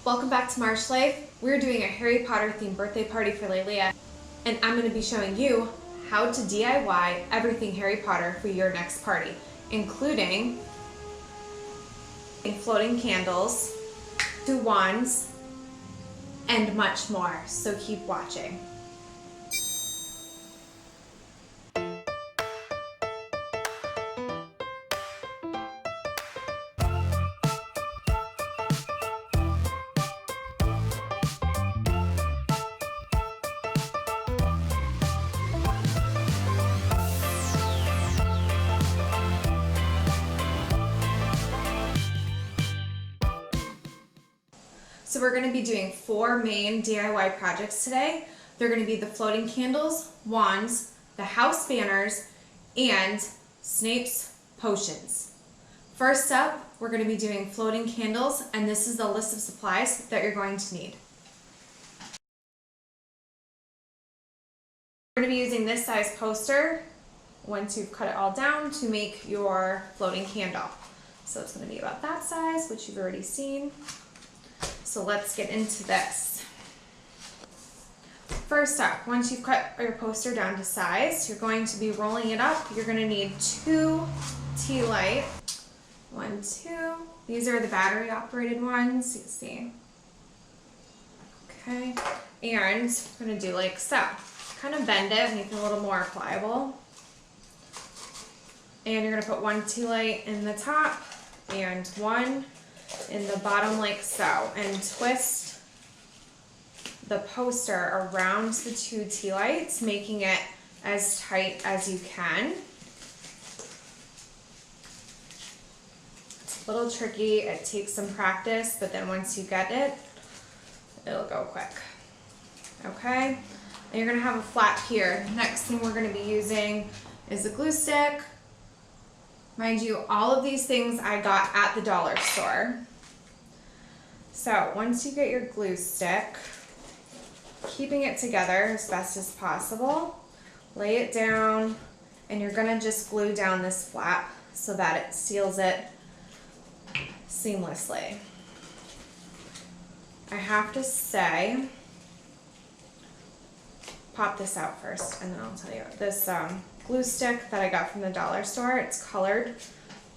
Welcome back to Marsh Life. We're doing a Harry Potter themed birthday party for Lelia, and I'm going to be showing you how to DIY everything Harry Potter for your next party, including floating candles, 2 wands, and much more. So keep watching. So we're going to be doing 4 main DIY projects today. They're going to be the floating candles, wands, the house banners, and Snape's potions. First up, we're going to be doing floating candles, and this is the list of supplies that you're going to need. We're going to be using this size poster once you've cut it all down to make your floating candle. So it's going to be about that size, which you've already seen. So let's get into this. First up, once you've cut your poster down to size, you're going to be rolling it up. You're going to need 2 tea light. 1, 2. These are the battery operated ones. You can see. Okay. And we're going to do like so. Kind of bend it, make it a little more pliable. And you're going to put 1 tea light in the top and 1 in the bottom like so, and twist the poster around the 2 tea lights, making it as tight as you can. It's a little tricky, it takes some practice, but then once you get it, it'll go quick. Okay, and you're gonna have a flap here. Next thing we're gonna be using is a glue stick. Mind you, all of these things I got at the dollar store. So once you get your glue stick, keeping it together as best as possible, lay it down, and you're gonna just glue down this flap so that it seals it seamlessly. I have to say, pop this out first and then I'll tell you. This glue stick that I got from the dollar store, it's colored,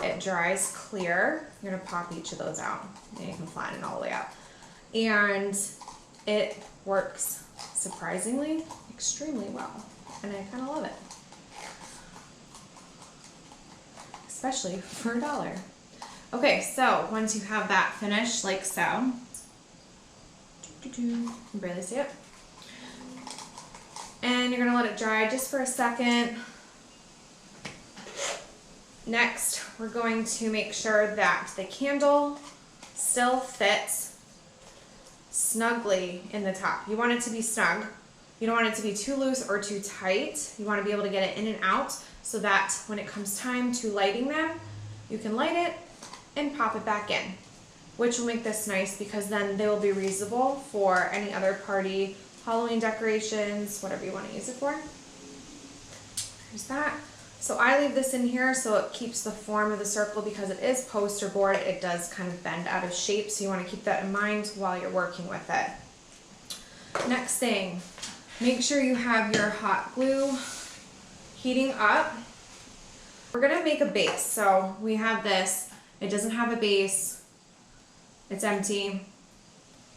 it dries clear. You're gonna pop each of those out and you can flatten it all the way out. And it works surprisingly extremely well, and I kind of love it, especially for $1. Okay, so once you have that finished like so, you can barely see it, and you're gonna let it dry just for a second. Next, we're going to make sure that the candle still fits snugly in the top. You want it to be snug. You don't want it to be too loose or too tight. You want to be able to get it in and out so that when it comes time to lighting them, you can light it and pop it back in, which will make this nice because then they will be reusable for any other party, Halloween decorations, whatever you want to use it for. There's that. So I leave this in here so it keeps the form of the circle because it is poster board. It does kind of bend out of shape, so you want to keep that in mind while you're working with it. Next thing, make sure you have your hot glue heating up. We're going to make a base. So we have this. It doesn't have a base. It's empty.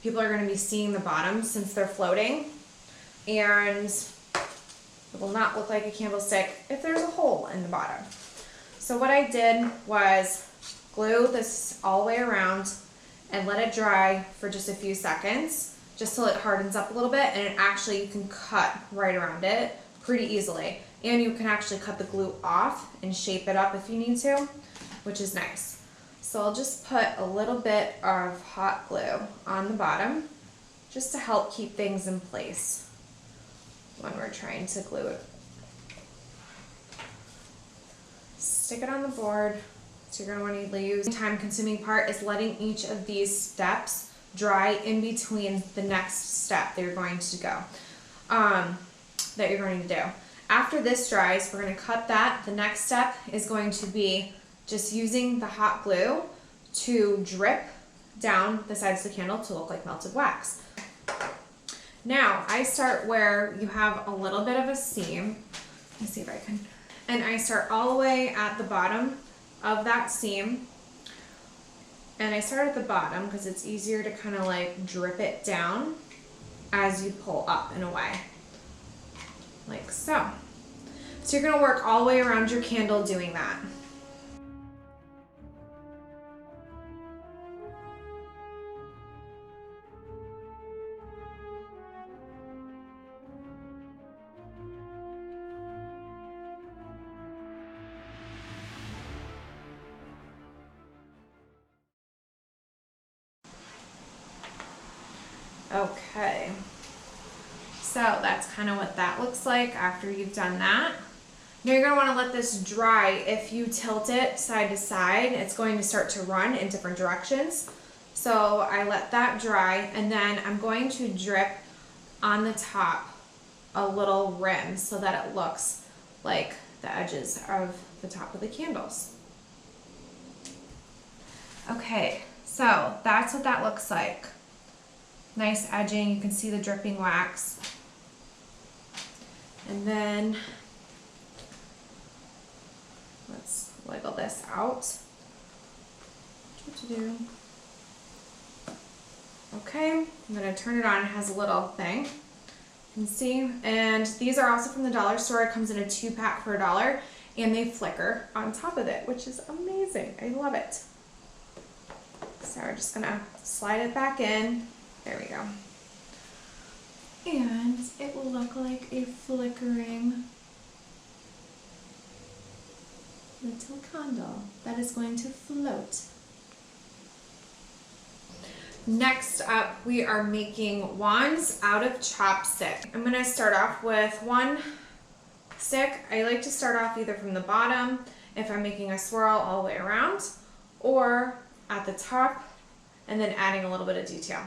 People are going to be seeing the bottom since they're floating. And it will not look like a candlestick if there's a hole in the bottom. So what I did was glue this all the way around and let it dry for just a few seconds, just till it hardens up a little bit, and you can cut right around it pretty easily. And you can actually cut the glue off and shape it up if you need to, which is nice. So I'll just put a little bit of hot glue on the bottom just to help keep things in place when we're trying to glue it. Stick it on the board. So you're going to want to use. The time-consuming part is letting each of these steps dry in between the next step that you're going to go, do. After this dries, we're going to cut that. The next step is going to be just using the hot glue to drip down the sides of the candle to look like melted wax. Now I start where you have a little bit of a seam. Let me see if I can. And I start all the way at the bottom of that seam. And I start at the bottom because it's easier to kind of like drip it down as you pull up and away. Like so. So you're gonna work all the way around your candle doing that. Okay, so that's kind of what that looks like after you've done that. Now you're going to want to let this dry. If you tilt it side to side, it's going to start to run in different directions. So I let that dry, and then I'm going to drip on the top a little rim so that it looks like the edges of the top of the candles. Okay, so that's what that looks like. Nice edging, you can see the dripping wax. And then let's wiggle this out. What to do? Okay, I'm gonna turn it on. It has a little thing. You can see, and these are also from the dollar store. It comes in a 2-pack for $1, and they flicker on top of it, which is amazing. I love it. So we're just gonna slide it back in. There we go. And it will look like a flickering little candle that is going to float. Next up, we are making wands out of chopstick. I'm gonna start off with one stick. I like to start off either from the bottom if I'm making a swirl all the way around, or at the top and then adding a little bit of detail.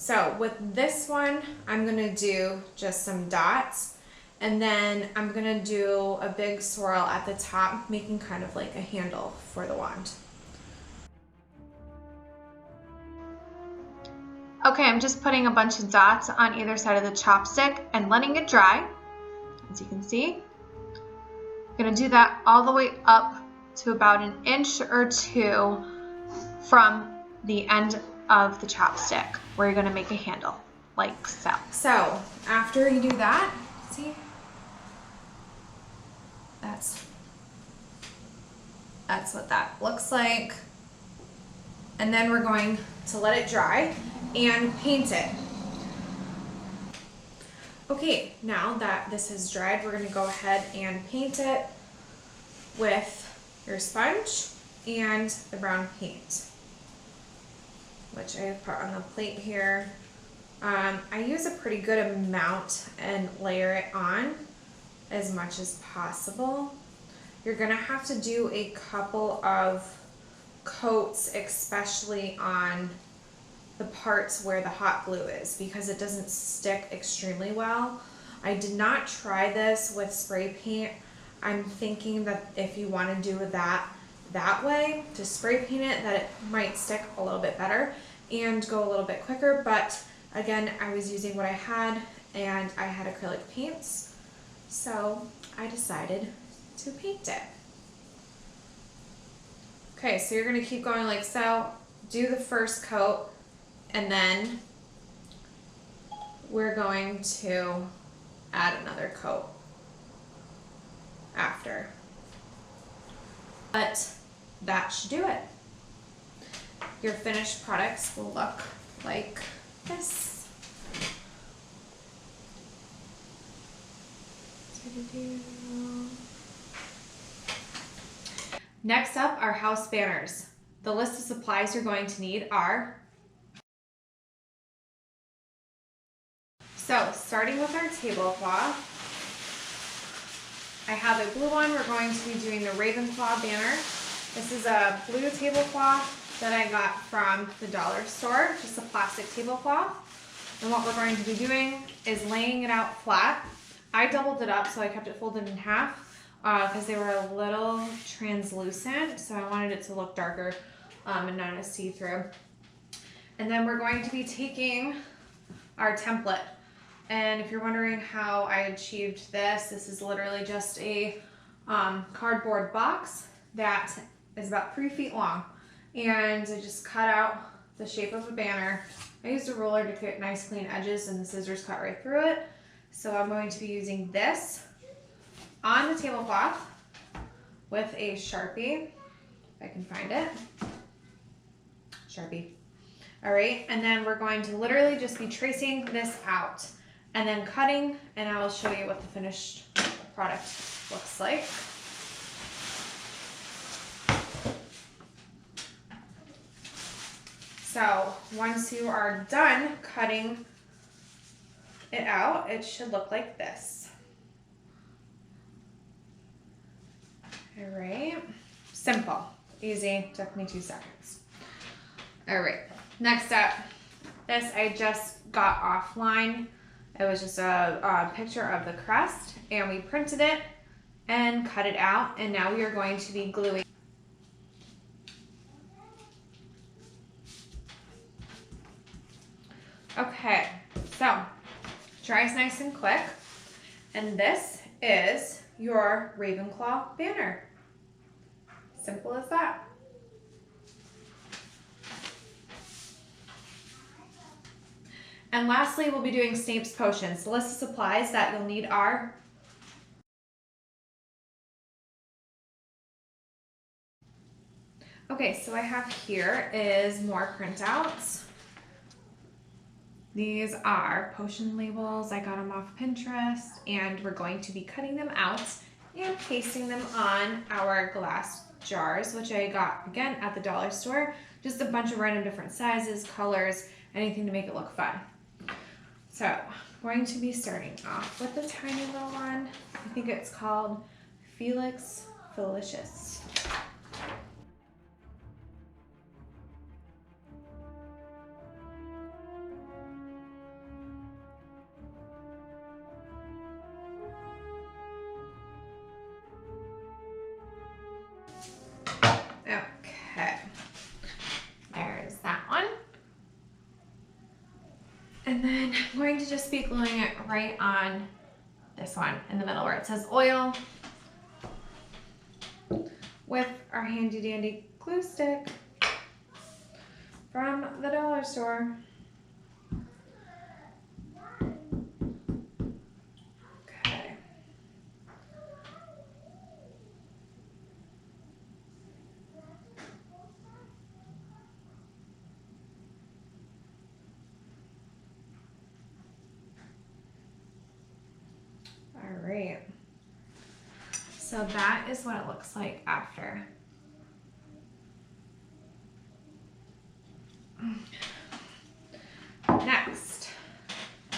So with this one, I'm gonna do just some dots, and then I'm gonna do a big swirl at the top, making kind of like a handle for the wand. Okay, I'm just putting a bunch of dots on either side of the chopstick and letting it dry, as you can see. I'm gonna do that all the way up to about 1 inch or 2 from the end of the chopstick, where you're gonna make a handle, like so. So after you do that, see, that's what that looks like. And then we're going to let it dry and paint it. Okay, now that this has dried, we're gonna go ahead and paint it with your sponge and the brown paint, which I have put on the plate here. I use a pretty good amount and layer it on as much as possible. You're gonna have to do a couple of coats, especially on the parts where the hot glue is, because it doesn't stick extremely well. I did not try this with spray paint. I'm thinking that if you want to do that way, to spray paint it, that it might stick a little bit better and go a little bit quicker. But again, I was using what I had, and I had acrylic paints, so I decided to paint it. Okay, so you're gonna keep going like so, do the first coat, and then we're going to add another coat after. But that should do it. Your finished products will look like this. Next up are house banners. The list of supplies you're going to need are, so starting with our tablecloth, I have a blue one. We're going to be doing the Ravenclaw banner. This is a blue tablecloth that I got from the dollar store, just a plastic tablecloth. And what we're going to be doing is laying it out flat. I doubled it up, so I kept it folded in half because they were a little translucent, so I wanted it to look darker and not as see-through. And then we're going to be taking our template. And if you're wondering how I achieved this, this is literally just a cardboard box that is about 3 feet long. And I just cut out the shape of a banner. I used a ruler to get nice clean edges and the scissors cut right through it. So I'm going to be using this on the tablecloth with a Sharpie, if I can find it. Sharpie. All right, and then we're going to literally just be tracing this out and then cutting, and I will show you what the finished product looks like. So once you are done cutting it out, it should look like this. All right, simple, easy, took me 2 seconds. All right, next up, this I just got offline. It was just a picture of the crest, and we printed it and cut it out, and now we are going to be gluing. Okay, so dries nice and quick, and this is your Ravenclaw banner. Simple as that. And lastly, we'll be doing Snape's potions. The list of supplies that you'll need are okay, so I have here is more printouts. These are potion labels. I got them off Pinterest, and we're going to be cutting them out and pasting them on our glass jars, which I got again at the dollar store. Just a bunch of random different sizes, colors, anything to make it look fun. So I'm going to be starting off with a tiny little one. I think it's called Felix Felicious. Okay, there's that one. And then I'm going to just be gluing it right on this one in the middle where it says oil with our handy dandy glue stick from the dollar store. Okay. All right. So that is what it looks like after. Next,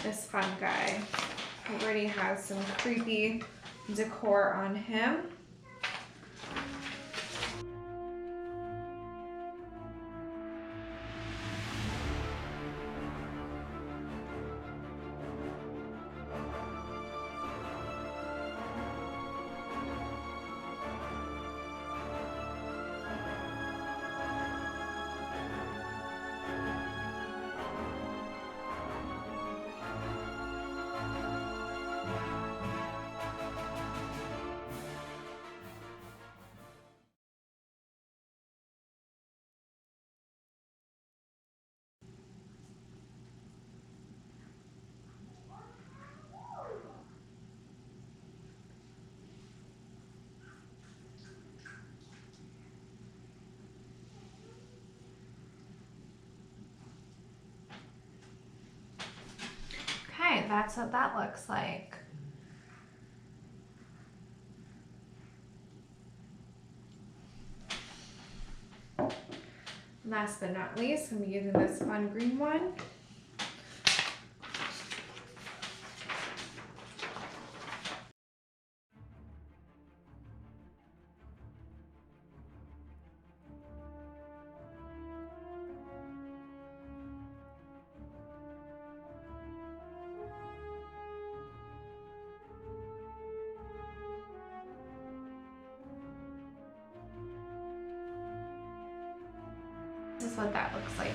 this fun guy. He already has some creepy decor on him. Okay, that's what that looks like. Last but not least, I'm using this fun green one. This is what that looks like.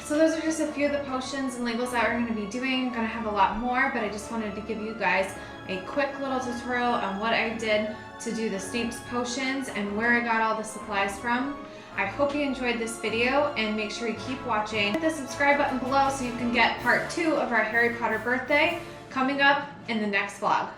So those are just a few of the potions and labels that we're going to be doing. I'm going to have a lot more, but I just wanted to give you guys a quick little tutorial on what I did to do the Snape's potions and where I got all the supplies from. I hope you enjoyed this video, and make sure you keep watching. Hit the subscribe button below so you can get part 2 of our Harry Potter birthday coming up in the next vlog.